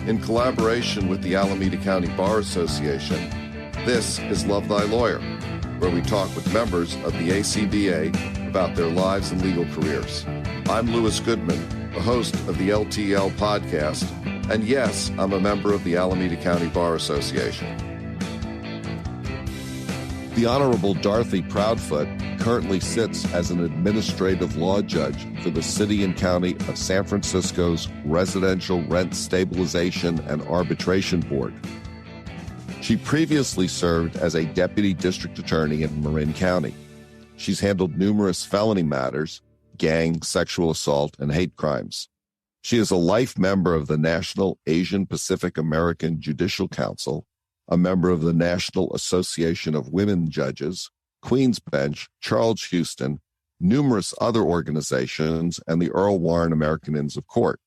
In collaboration with the Alameda County Bar Association, this is Love Thy Lawyer, where we talk with members of the ACBA about their lives and legal careers. I'm Louis Goodman, the host of the LTL podcast, and yes, I'm a member of the Alameda County Bar Association. The Honorable Dorothy Proudfoot currently sits as an administrative law judge for the City and County of San Francisco's Residential Rent Stabilization and Arbitration Board. She previously served as a deputy district attorney in Marin County. She's handled numerous felony matters, gang, sexual assault, and hate crimes. She is a life member of the National Asian Pacific American Judicial Council, a member of the National Association of Women Judges, Queen's Bench, Charles Houston, numerous other organizations, and the Earl Warren American Inns of Court.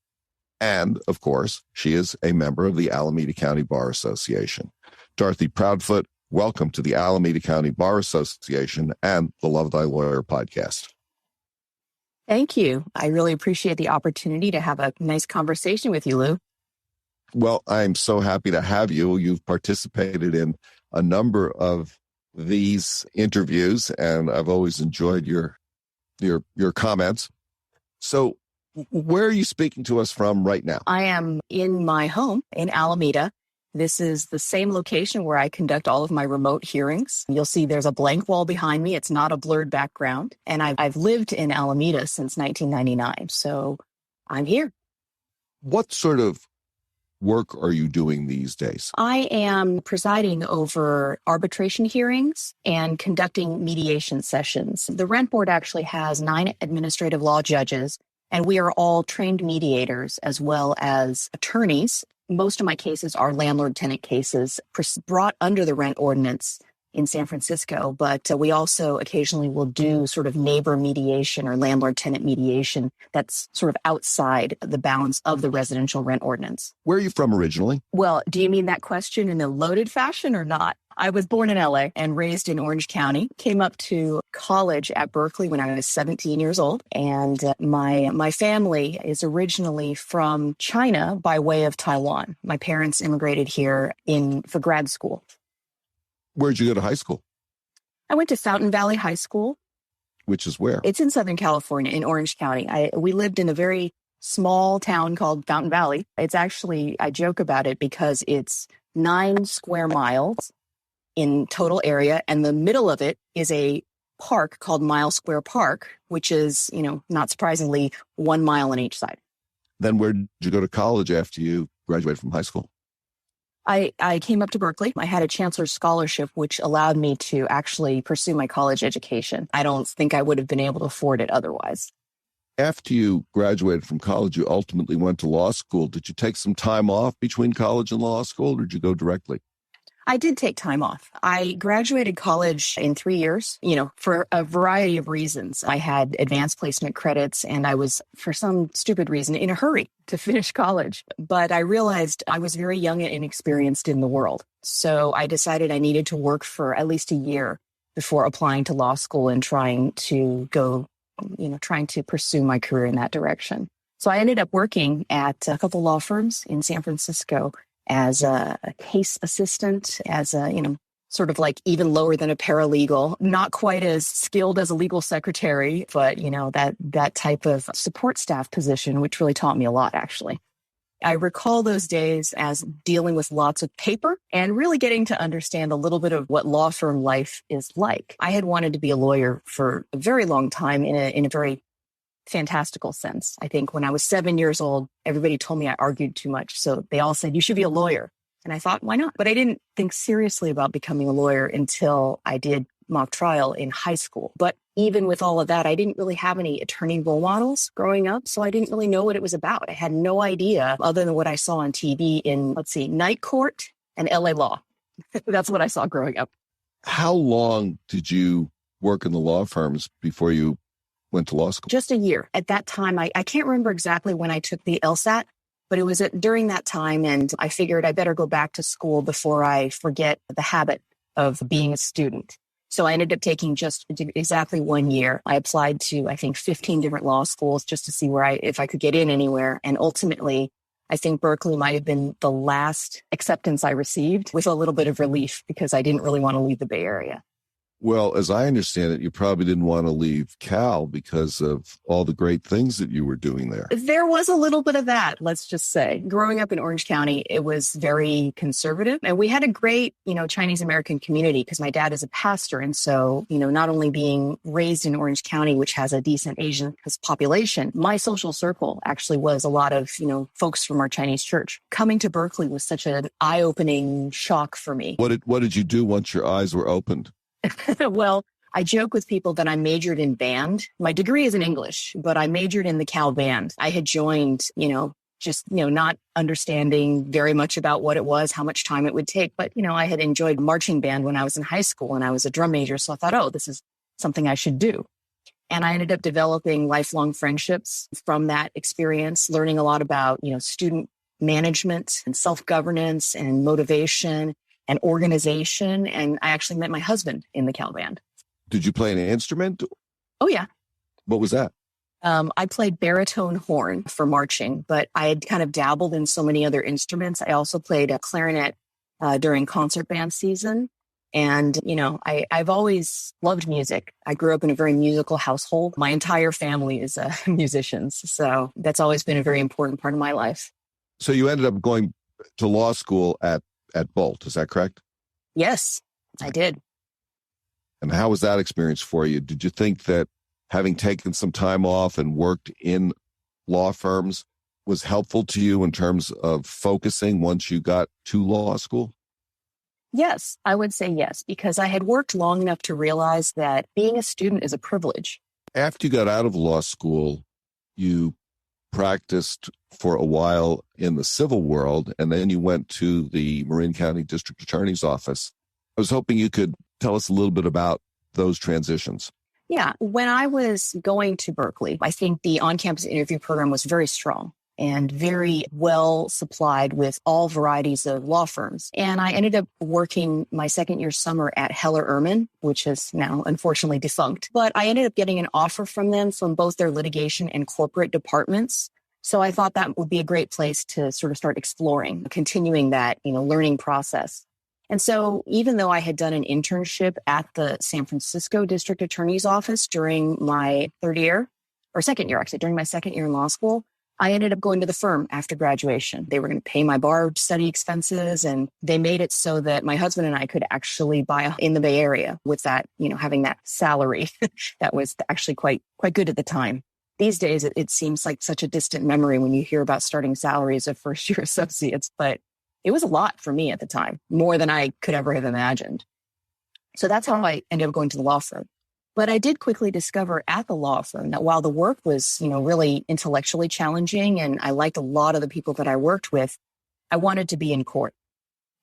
And, of course, she is a member of the Alameda County Bar Association. Dorothy Proudfoot, welcome to the Alameda County Bar Association and the Love Thy Lawyer podcast. Thank you. I really appreciate the opportunity to have a nice conversation with you, Lou. Well, I'm so happy to have you. You've participated in a number of these interviews, and I've always enjoyed your comments. So where are you speaking to us from right now? I am in my home in Alameda. This is the same location where I conduct all of my remote hearings. You'll see there's a blank wall behind me. It's not a blurred background. And I've lived in Alameda since 1999, so I'm here. What sort of work are you doing these days? I am presiding over arbitration hearings and conducting mediation sessions. The Rent Board actually has 9 administrative law judges, and we are all trained mediators as well as attorneys. Most of my cases are landlord-tenant cases brought under the rent ordinance in San Francisco, but we also occasionally will do sort of neighbor mediation or landlord-tenant mediation that's sort of outside the bounds of the residential rent ordinance. Where are you from originally? Well, do you mean that question in a loaded fashion or not? I was born in LA and raised in Orange County, came up to college at Berkeley when I was 17 years old. And my family is originally from China by way of Taiwan. My parents immigrated here for grad school. Where'd you go to high school? I went to Fountain Valley High School. Which is where? It's in Southern California, in Orange County. We lived in a very small town called Fountain Valley. It's actually, I joke about it because it's 9 square miles in total area, and the middle of it is a park called Mile Square Park, which is, not surprisingly, 1 mile on each side. Then where did you go to college after you graduated from high school? I came up to Berkeley. I had a chancellor's scholarship, which allowed me to actually pursue my college education. I don't think I would have been able to afford it otherwise. After you graduated from college, you ultimately went to law school. Did you take some time off between college and law school, or did you go directly? I did take time off. I graduated college in 3 years, for a variety of reasons. I had advanced placement credits and I was, for some stupid reason, in a hurry to finish college. But I realized I was very young and inexperienced in the world. So I decided I needed to work for at least a year before applying to law school and trying to pursue my career in that direction. So I ended up working at a couple law firms in San Francisco as a case assistant, as sort of like even lower than a paralegal, not quite as skilled as a legal secretary, but, that type of support staff position, which really taught me a lot, actually. I recall those days as dealing with lots of paper and really getting to understand a little bit of what law firm life is like. I had wanted to be a lawyer for a very long time in a very fantastical sense. I think when I was 7 years old, everybody told me I argued too much. So they all said, you should be a lawyer. And I thought, why not? But I didn't think seriously about becoming a lawyer until I did mock trial in high school. But even with all of that, I didn't really have any attorney role models growing up. So I didn't really know what it was about. I had no idea other than what I saw on TV in, Night Court and LA Law. That's what I saw growing up. How long did you work in the law firms before you went to law school? Just a year. At that time, I can't remember exactly when I took the LSAT, but it was during that time, and I figured I better go back to school before I forget the habit of being a student. So I ended up taking just exactly 1 year. I applied to, I think, 15 different law schools just to see if I could get in anywhere. And ultimately, I think Berkeley might have been the last acceptance I received, with a little bit of relief because I didn't really want to leave the Bay Area. Well, as I understand it, you probably didn't want to leave Cal because of all the great things that you were doing there. There was a little bit of that, let's just say. Growing up in Orange County, it was very conservative. And we had a great, Chinese American community because my dad is a pastor. And so, not only being raised in Orange County, which has a decent Asian population, my social circle actually was a lot of, folks from our Chinese church. Coming to Berkeley was such an eye-opening shock for me. What did you do once your eyes were opened? Well, I joke with people that I majored in band. My degree is in English, but I majored in the Cal band. I had joined, not understanding very much about what it was, how much time it would take. But, I had enjoyed marching band when I was in high school and I was a drum major. So I thought, this is something I should do. And I ended up developing lifelong friendships from that experience, learning a lot about, student management and self-governance and motivation and organization. And I actually met my husband in the Cal band. Did you play an instrument? Oh, yeah. What was that? I played baritone horn for marching, but I had kind of dabbled in so many other instruments. I also played a clarinet during concert band season. And, I've always loved music. I grew up in a very musical household. My entire family is musicians. So that's always been a very important part of my life. So you ended up going to law school at Bolt, is that correct? Yes, I did. And how was that experience for you? Did you think that having taken some time off and worked in law firms was helpful to you in terms of focusing once you got to law school? Yes, I would say yes, because I had worked long enough to realize that being a student is a privilege. After you got out of law school, you practiced for a while in the civil world, and then you went to the Marin County District Attorney's Office. I was hoping you could tell us a little bit about those transitions. Yeah. When I was going to Berkeley, I think the on-campus interview program was very strong and very well supplied with all varieties of law firms. And I ended up working my second year summer at Heller Ehrman, which is now unfortunately defunct. But I ended up getting an offer from them from both their litigation and corporate departments. So I thought that would be a great place to sort of start exploring, continuing that, learning process. And so even though I had done an internship at the San Francisco District Attorney's Office during my second year in law school, I ended up going to the firm after graduation. They were going to pay my bar study expenses, and they made it so that my husband and I could actually buy in the Bay Area with that, having that salary that was actually quite good at the time. These days, it seems like such a distant memory when you hear about starting salaries of first-year associates, but it was a lot for me at the time, more than I could ever have imagined. So that's how I ended up going to the law firm. But I did quickly discover at the law firm that while the work was, really intellectually challenging, and I liked a lot of the people that I worked with, I wanted to be in court.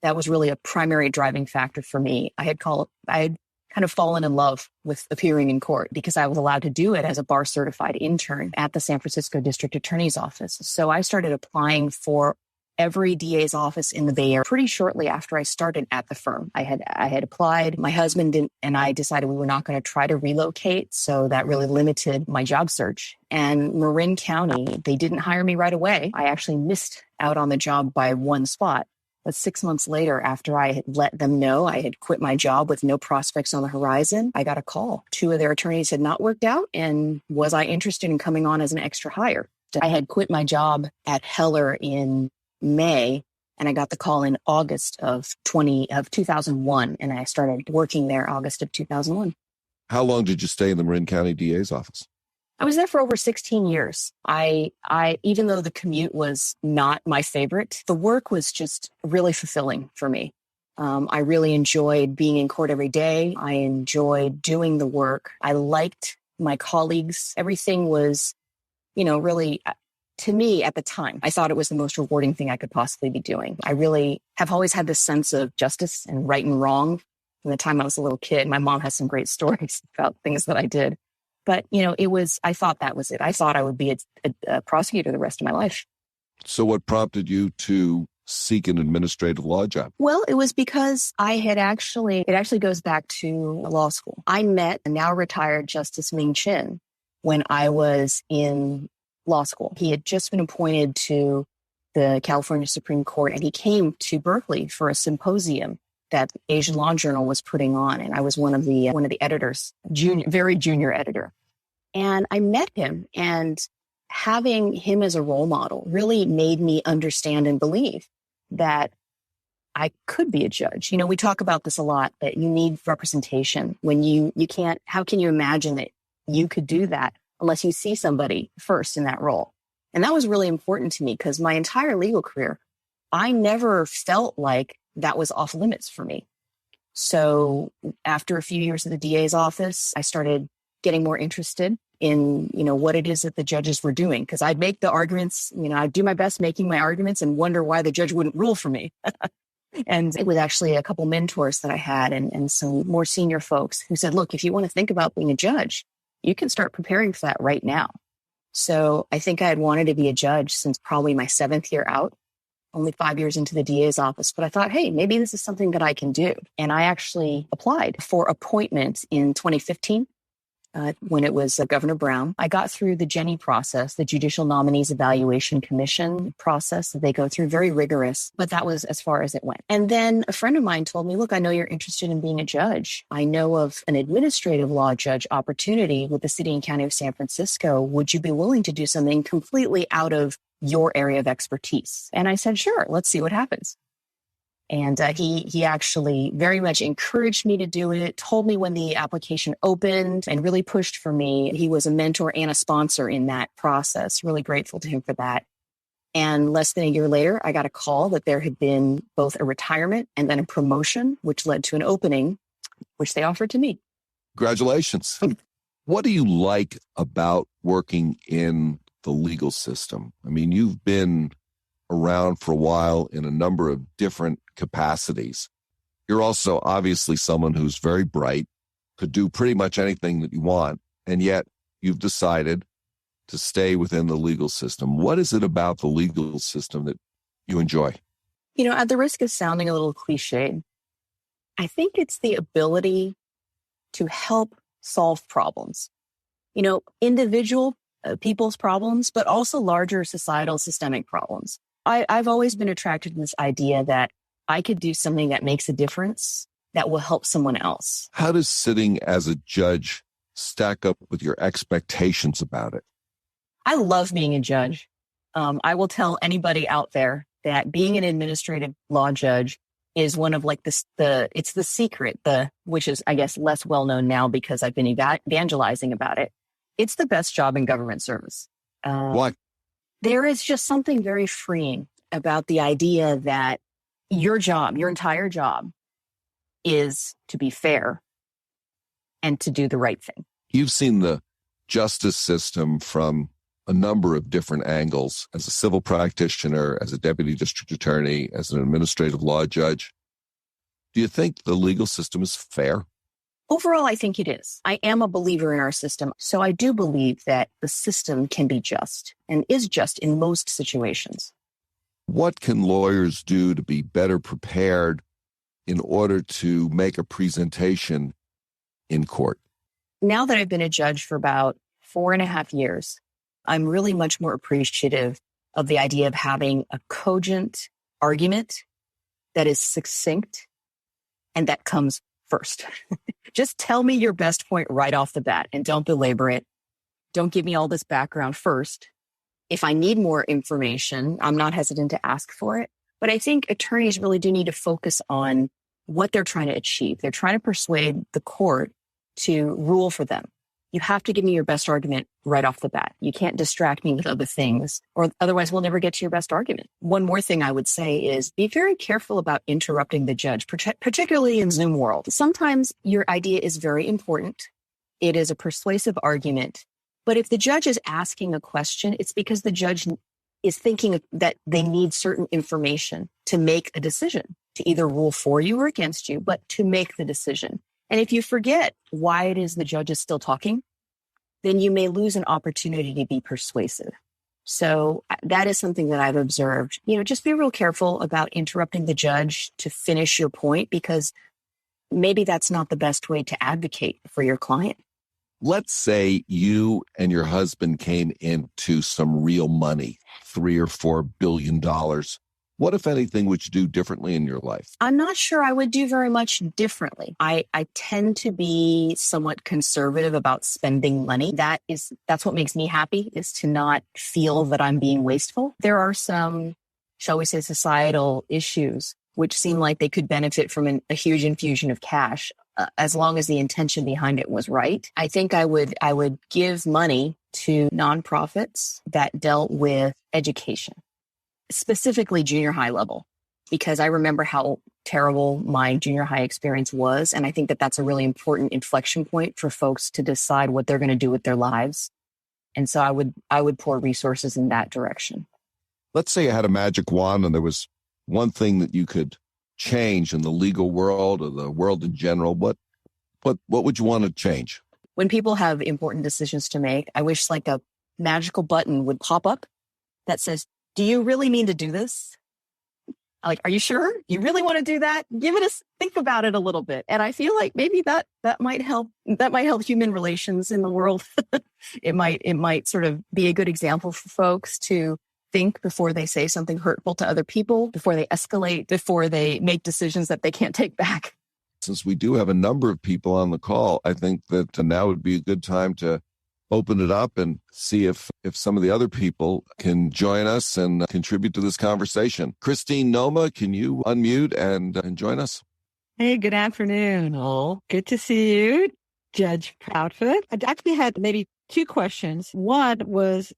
That was really a primary driving factor for me. I had kind of fallen in love with appearing in court because I was allowed to do it as a bar certified intern at the San Francisco District Attorney's Office. So I started applying for every DA's office in the Bay Area pretty shortly after I started at the firm. I had applied. My husband and I decided we were not going to try to relocate. So that really limited my job search. And Marin County, they didn't hire me right away. I actually missed out on the job by one spot. But 6 months later, after I had let them know I had quit my job with no prospects on the horizon, I got a call. 2 of their attorneys had not worked out, and was I interested in coming on as an extra hire? I had quit my job at Heller in May, and I got the call in August of 2001, and I started working there August of 2001. How long did you stay in the Marin County DA's office? I was there for over 16 years. I even though the commute was not my favorite, the work was just really fulfilling for me. I really enjoyed being in court every day. I enjoyed doing the work. I liked my colleagues. Everything was, really, to me at the time, I thought it was the most rewarding thing I could possibly be doing. I really have always had this sense of justice and right and wrong. From the time I was a little kid, my mom has some great stories about things that I did. But, I thought that was it. I thought I would be a prosecutor the rest of my life. So what prompted you to seek an administrative law job? Well, it was because it actually goes back to law school. I met a now retired Justice Ming Chin when I was in law school. He had just been appointed to the California Supreme Court, and he came to Berkeley for a symposium that Asian Law Journal was putting on. And I was one of the editors, very junior editor. And I met him, and having him as a role model really made me understand and believe that I could be a judge. You know, we talk about this a lot, that you need representation. When you can't, how can you imagine that you could do that unless you see somebody first in that role? And that was really important to me because my entire legal career, I never felt like that was off limits for me. So after a few years at the DA's office, I started getting more interested in, what it is that the judges were doing. Because I'd make the arguments, I'd do my best making my arguments and wonder why the judge wouldn't rule for me. And it was actually a couple mentors that I had and some more senior folks who said, look, if you want to think about being a judge, you can start preparing for that right now. So I think I had wanted to be a judge since probably my 7th year out, only 5 years into the DA's office. But I thought, hey, maybe this is something that I can do. And I actually applied for appointment in 2015. When it was Governor Brown. I got through the Jenny process, the Judicial Nominees Evaluation Commission process that they go through, very rigorous, but that was as far as it went. And then a friend of mine told me, look, I know you're interested in being a judge. I know of an administrative law judge opportunity with the city and county of San Francisco. Would you be willing to do something completely out of your area of expertise? And I said, sure, let's see what happens. And he actually very much encouraged me to do it, told me when the application opened, and really pushed for me. He was a mentor and a sponsor in that process. Really grateful to him for that. And less than a year later, I got a call that there had been both a retirement and then a promotion, which led to an opening, which they offered to me. Congratulations. What do you like about working in the legal system? I mean, you've been around for a while in a number of different capacities. You're also obviously someone who's very bright, could do pretty much anything that you want, and yet you've decided to stay within the legal system. What is it about the legal system that you enjoy? At the risk of sounding a little cliched, I think it's the ability to help solve problems. Individual people's problems, but also larger societal systemic problems. I've always been attracted to this idea that I could do something that makes a difference that will help someone else. How does sitting as a judge stack up with your expectations about it? I love being a judge. I will tell anybody out there that being an administrative law judge is one of it's the secret, which is, I guess, less well known now because I've been evangelizing about it. It's the best job in government service. Why? There is just something very freeing about the idea that your job, your entire job, is to be fair and to do the right thing. You've seen the justice system from a number of different angles as a civil practitioner, as a deputy district attorney, as an administrative law judge. Do you think the legal system is fair? Overall, I think it is. I am a believer in our system. So I do believe that the system can be just and is just in most situations. What can lawyers do to be better prepared in order to make a presentation in court? Now that I've been a judge for about 4.5 years, I'm really much more appreciative of the idea of having a cogent argument that is succinct and that comes first. Just tell me your best point right off the bat and don't belabor it. Don't give me all this background first. If I need more information, I'm not hesitant to ask for it. But I think attorneys really do need to focus on what they're trying to achieve. They're trying to persuade the court to rule for them. You have to give me your best argument right off the bat. You can't distract me with other things, or otherwise we'll never get to your best argument. One more thing I would say is be very careful about interrupting the judge, particularly in Zoom world. Sometimes your idea is very important. It is a persuasive argument. But if the judge is asking a question, it's because the judge is thinking that they need certain information to make a decision, to either rule for you or against you, but to make the decision. And if you forget why it is the judge is still talking, then you may lose an opportunity to be persuasive. So that is something that I've observed. Just be real careful about interrupting the judge to finish your point, because maybe that's not the best way to advocate for your client. Let's say you and your husband came into some real money, $3 or $4 billion. What, if anything, would you do differently in your life? I'm not sure I would do very much differently. I tend to be somewhat conservative about spending money. That's what makes me happy, is to not feel that I'm being wasteful. There are some, shall we say, societal issues which seem like they could benefit from a huge infusion of cash, as long as the intention behind it was right. I think I would give money to nonprofits that dealt with education, specifically junior high level, because I remember how terrible my junior high experience was. And I think that that's a really important inflection point for folks to decide what they're going to do with their lives. And so I would pour resources in that direction. Let's say you had a magic wand and there was one thing that you could change in the legal world or the world in general. What would you want to change? When people have important decisions to make, I wish like a magical button would pop up that says, "Do you really mean to do this? Like, are you sure you really want to do that? Think about it a little bit." And I feel like maybe that might help human relations in the world. It might sort of be a good example for folks to think before they say something hurtful to other people, before they escalate, before they make decisions that they can't take back. Since we do have a number of people on the call, I think that now would be a good time to open it up and see if some of the other people can join us and contribute to this conversation. Christine Noma, can you unmute and join us? Hey, good afternoon, all. Good to see you, Judge Proudfoot. I actually had maybe two questions. One was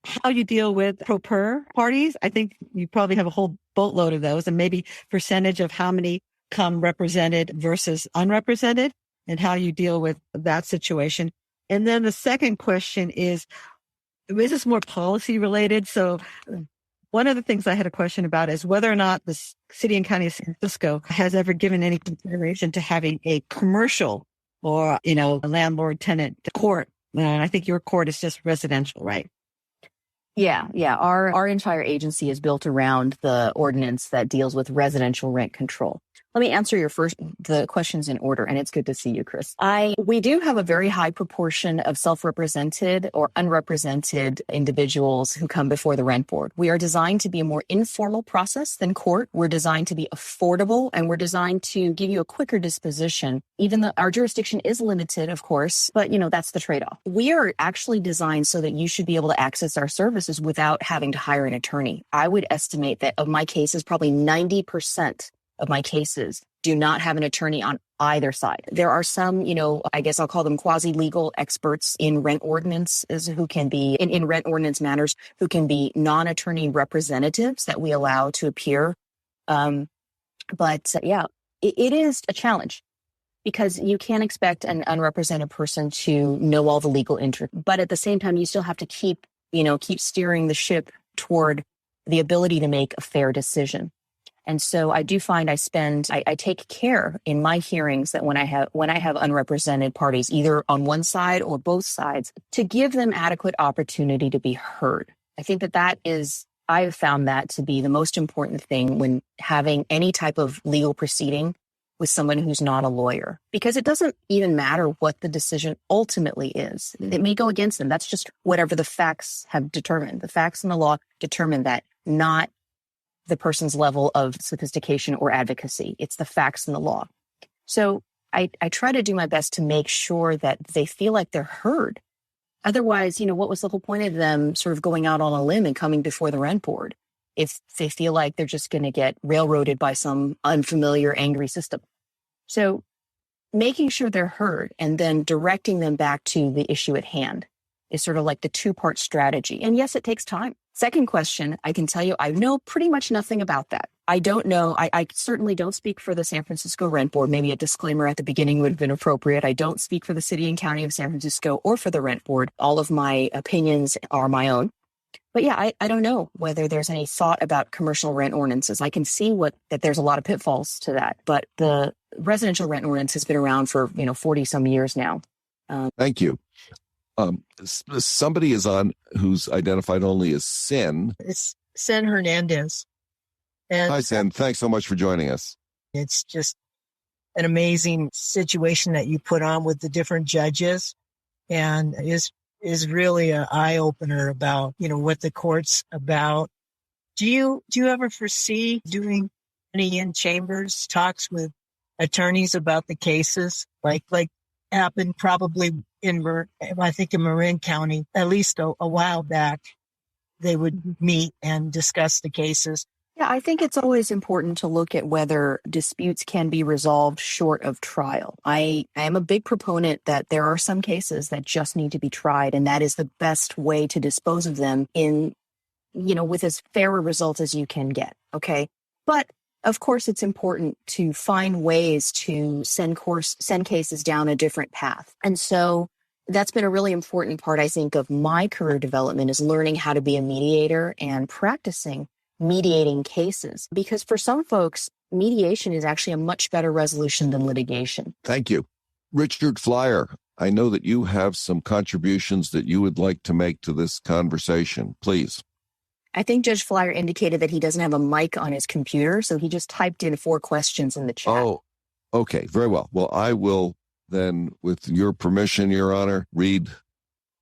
how you deal with pro per parties. I think you probably have a whole boatload of those, and maybe percentage of how many come represented versus unrepresented, and how you deal with that situation. And then the second question is this more policy related? So one of the things I had a question about is whether or not the city and county of San Francisco has ever given any consideration to having a commercial or, a landlord-tenant court. And I think your court is just residential, right? Yeah. Our entire agency is built around the ordinance that deals with residential rent control. Let me answer the questions in order, and it's good to see you, Chris. We do have a very high proportion of self-represented or unrepresented individuals who come before the rent board. We are designed to be a more informal process than court. We're designed to be affordable, and we're designed to give you a quicker disposition, even though our jurisdiction is limited, of course, but that's the trade-off. We are actually designed so that you should be able to access our services without having to hire an attorney. I would estimate that of my cases, probably 90% of my cases do not have an attorney on either side. There are some, I guess I'll call them quasi-legal experts in rent ordinances who can be, in rent ordinance matters, who can be non-attorney representatives that we allow to appear. It is a challenge because you can't expect an unrepresented person to know all the legal intricacies. But at the same time, you still have to keep steering the ship toward the ability to make a fair decision. And so I do find I take care in my hearings that when I have unrepresented parties, either on one side or both sides, to give them adequate opportunity to be heard. I think I have found that to be the most important thing when having any type of legal proceeding with someone who's not a lawyer, because it doesn't even matter what the decision ultimately is. It may go against them. That's just whatever the facts have determined. The facts and the law determine that, not the person's level of sophistication or advocacy. It's the facts and the law. So I try to do my best to make sure that they feel like they're heard. Otherwise, what was the whole point of them sort of going out on a limb and coming before the rent board if they feel like they're just going to get railroaded by some unfamiliar, angry system? So making sure they're heard and then directing them back to the issue at hand is sort of like the two-part strategy. And yes, it takes time. Second question, I can tell you, I know pretty much nothing about that. I don't know. I certainly don't speak for the San Francisco Rent Board. Maybe a disclaimer at the beginning would have been appropriate. I don't speak for the City and County of San Francisco or for the Rent Board. All of my opinions are my own. But yeah, I don't know whether there's any thought about commercial rent ordinances. I can see that there's a lot of pitfalls to that. But the residential rent ordinance has been around for 40 some years now. Thank you. Somebody is on who's identified only as Sin. It's Sen Hernandez. And hi, Sin. Thanks so much for joining us. It's just an amazing situation that you put on with the different judges. and is really an eye opener about, what the court's about. Do you ever foresee doing any in chambers talks with attorneys about the cases like happened probably in Marin County, at least a while back? They would meet and discuss the cases. Yeah, I think it's always important to look at whether disputes can be resolved short of trial. I am a big proponent that there are some cases that just need to be tried, and that is the best way to dispose of them in, with as fair a result as you can get. Okay. But of course, it's important to find ways to send cases down a different path. And so that's been a really important part, I think, of my career development, is learning how to be a mediator and practicing mediating cases. Because for some folks, mediation is actually a much better resolution than litigation. Thank you. Richard Flyer, I know that you have some contributions that you would like to make to this conversation. Please. I think Judge Flyer indicated that he doesn't have a mic on his computer, so he just typed in 4 questions in the chat. Oh, okay. Very well. Well, I will then, with your permission, Your Honor, read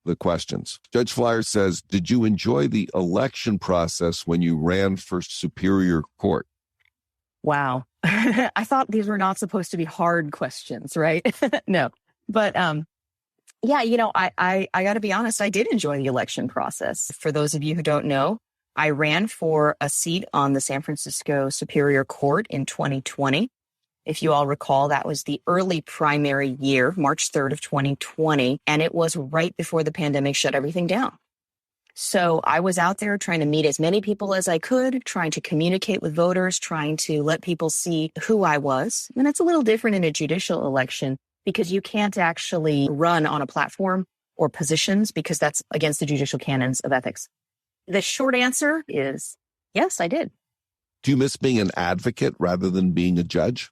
the questions. Judge Flyer says, did you enjoy the election process when you ran for Superior Court? Wow. I thought these were not supposed to be hard questions, right? No. But yeah, I got to be honest, I did enjoy the election process. For those of you who don't know, I ran for a seat on the San Francisco Superior Court in 2020. If you all recall, that was the early primary year, March 3rd of 2020, and it was right before the pandemic shut everything down. So I was out there trying to meet as many people as I could, trying to communicate with voters, trying to let people see who I was. And it's a little different in a judicial election because you can't actually run on a platform or positions because that's against the judicial canons of ethics. The short answer is yes, I did. Do you miss being an advocate rather than being a judge?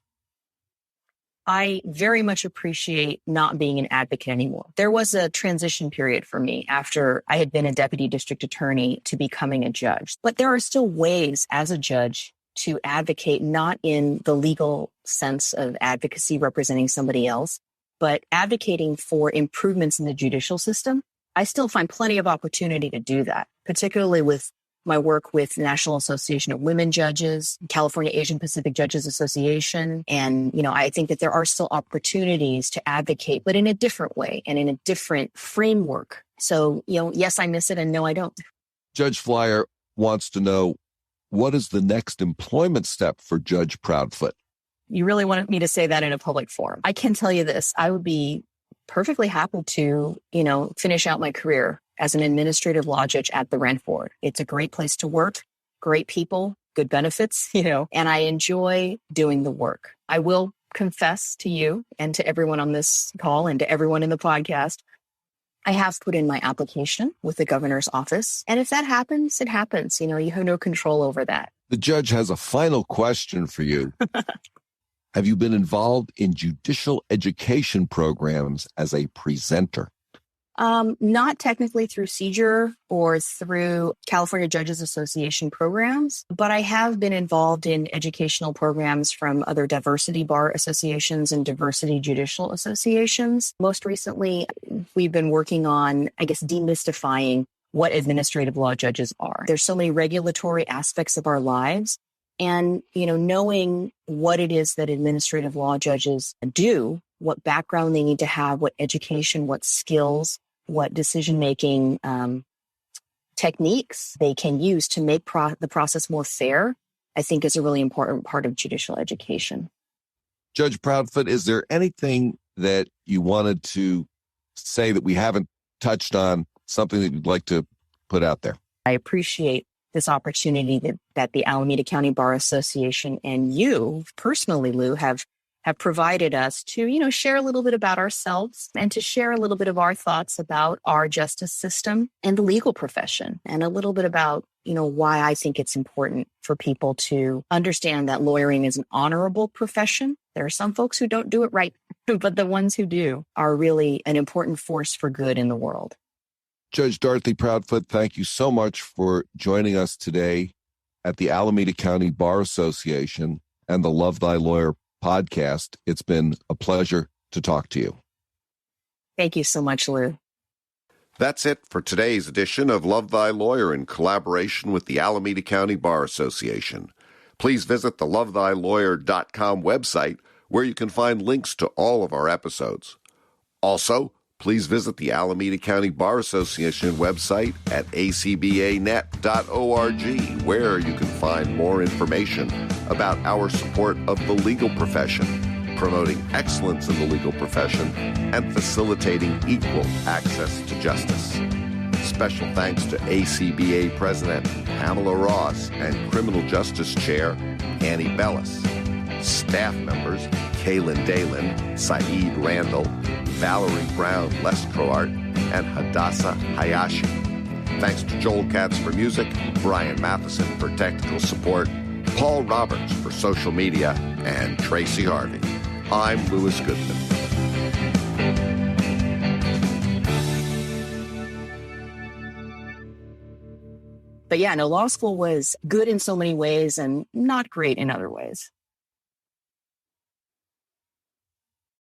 I very much appreciate not being an advocate anymore. There was a transition period for me after I had been a deputy district attorney to becoming a judge. But there are still ways as a judge to advocate, not in the legal sense of advocacy representing somebody else, but advocating for improvements in the judicial system. I still find plenty of opportunity to do that, particularly with my work with the National Association of Women Judges, California Asian Pacific Judges Association. And, I think that there are still opportunities to advocate, but in a different way and in a different framework. So, yes, I miss it, and no, I don't. Judge Flyer wants to know, what is the next employment step for Judge Proudfoot? You really wanted me to say that in a public forum. I can tell you this. I would be perfectly happy to, finish out my career as an administrative law judge at the Rent Board. It's a great place to work, great people, good benefits, and I enjoy doing the work. I will confess to you and to everyone on this call and to everyone in the podcast, I have put in my application with the governor's office. And if that happens, it happens. You have no control over that. The judge has a final question for you. Have you been involved in judicial education programs as a presenter? Not technically through CJUR or through California Judges Association programs, but I have been involved in educational programs from other diversity bar associations and diversity judicial associations. Most recently, we've been working on, demystifying what administrative law judges are. There's so many regulatory aspects of our lives. And, knowing what it is that administrative law judges do, what background they need to have, what education, what skills, what decision-making techniques they can use to make the process more fair, I think is a really important part of judicial education. Judge Proudfoot, is there anything that you wanted to say that we haven't touched on, something that you'd like to put out there? I appreciate this opportunity that the Alameda County Bar Association and you personally, Lou, have provided us to, share a little bit about ourselves and to share a little bit of our thoughts about our justice system and the legal profession, and a little bit about, why I think it's important for people to understand that lawyering is an honorable profession. There are some folks who don't do it right, but the ones who do are really an important force for good in the world. Judge Dorothy Proudfoot, thank you so much for joining us today at the Alameda County Bar Association and the Love Thy Lawyer podcast. It's been a pleasure to talk to you. Thank you so much, Lou. That's it for today's edition of Love Thy Lawyer in collaboration with the Alameda County Bar Association. Please visit the lovethylawyer.com website where you can find links to all of our episodes. Also, please visit the Alameda County Bar Association website at acbanet.org where you can find more information about our support of the legal profession, promoting excellence in the legal profession, and facilitating equal access to justice. Special thanks to ACBA President Pamela Ross and Criminal Justice Chair Annie Bellis. Staff members Kaylin Dalen, Saeed Randall, Valerie Brown Lestroart, and Hadassah Hayashi. Thanks to Joel Katz for music, Brian Matheson for technical support, Paul Roberts for social media, and Tracy Harvey. I'm Louis Goodman. But yeah, no, law school was good in so many ways and not great in other ways.